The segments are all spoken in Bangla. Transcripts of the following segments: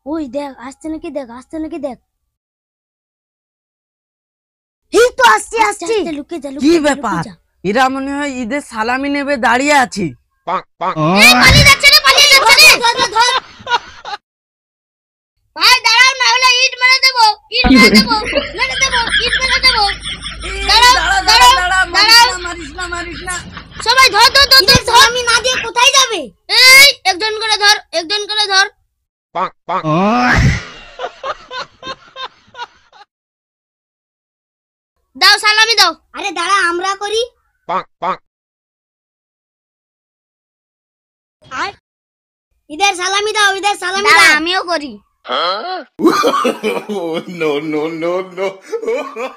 ওই দেখ আসছে নাকি, দেখ আসছে নাকি, দেখ। এই তো আসছে আসছে, লুকে যা। কি ব্যাপার? এরা মনে হয় ঈদের সালামি নেবে দাঁড়িয়ে আছি। এই পালিয়ে যাচ্ছে রে, পালিয়ে যাচ্ছে রে। ভাই দাঁড়াও, না হলে ইট মেরে দেবো, ইট মেরে দেবো, মেরে দেবো, ইট মেরে দেবো। দাঁড়াও দাঁড়াও দাঁড়াও, মারিস না। সবাই ধর ধর ধর ধর। সালামি না দিয়ে কোথায় যাবে? এই একজন করে ধর, একজন করে ধর। দাও সালামি দাও। আরে দাঁড়া, আমরা করি। ইদের সালামি দাও, ইদের সালামি দাও। আমিও করি।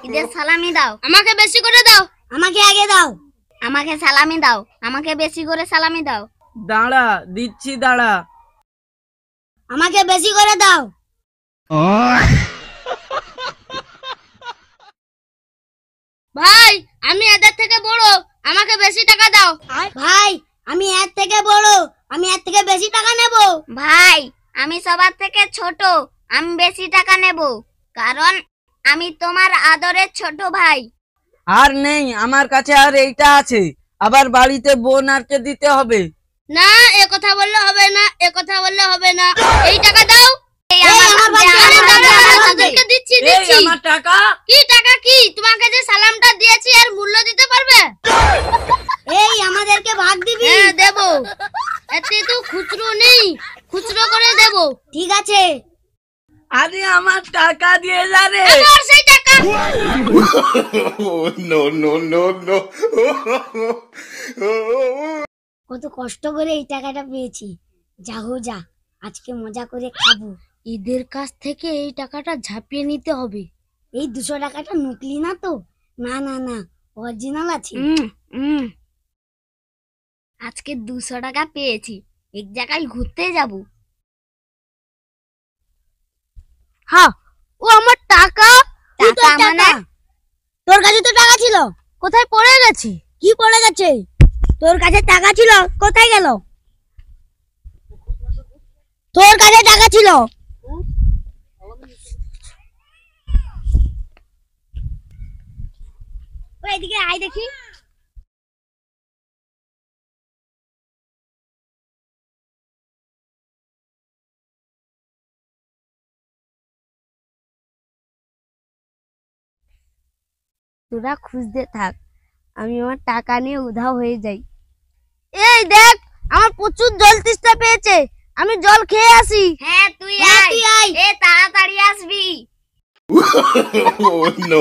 ইদের সালামি দাও। আমাকে বেশি করে দাও। আমাকে আগে দাও। আমাকে সালামি দাও। আমাকে বেশি করে সালামি দাও। দাঁড়া দিচ্ছি, দাঁড়া। আমাকে বেশি করে দাও। ভাই আমি এদের থেকে বড়, আমাকে বেশি টাকা দাও। ভাই আমি এর থেকে বড়, আমি এর থেকে বেশি টাকা নেব। ভাই আমি সবার থেকে ছোট, আমি বেশি টাকা নেব, কারণ আমি তোমার আদরের ছোট ভাই। আর নেই আমার কাছে, আর এইটা আছে, আবার বাড়িতে বোন আরকে দিতে হবে। না এ কথা বললে হবে না, এ কথা বললে হবে না। এই টাকা দাও। তোদেরকে দিচ্ছি দিচ্ছি। আমার টাকা কি টাকা? কি তোমাকে যে সালামটা দিয়েছি এর মূল্য দিতে পারবে? এই আমাদেরকে ভাগ দিবি? হ্যাঁ দেব। এতে তো খুচরো নেই, খুচরো করে দেব। ঠিক আছে। আরে আমার টাকা দিয়ে যা রে। আমার সেই টাকা। No. কত কষ্ট করে এই টাকাটা পেয়েছি, যা হো যা, আজকে মজা করে খাবো। ঈদের কাছ থেকে এই টাকাটা ঝাঁপিয়ে নিতে হবে। এই 200 টাকাটা নকলি না তো? না না না, অরিজিনাল আছে। আজকে 200 টাকা পেয়েছি, এক জায়গায় ঘুরতে যাব। হ্যাঁ, ও আমার টাকা। টাকা মানে? তোর কাছে তো টাকা ছিল, কোথায় পড়ে গেছে? কি পড়ে গেছে? তোর কাছে টাকা ছিল, কোথায় গেল? তোর কাছে টাকা ছিল। ওই এদিকে আয় দেখি। তোরা খুঁজতে থাক, আমি আমার টাকা নিয়ে উধাও হয়ে যাই। এই দেখ, আমার প্রচুর জল তেষ্টা পেয়েছে, আমি জল খেয়ে আসি। হ্যাঁ তুই আয়, এ তাড়াতাড়ি আসবি। No.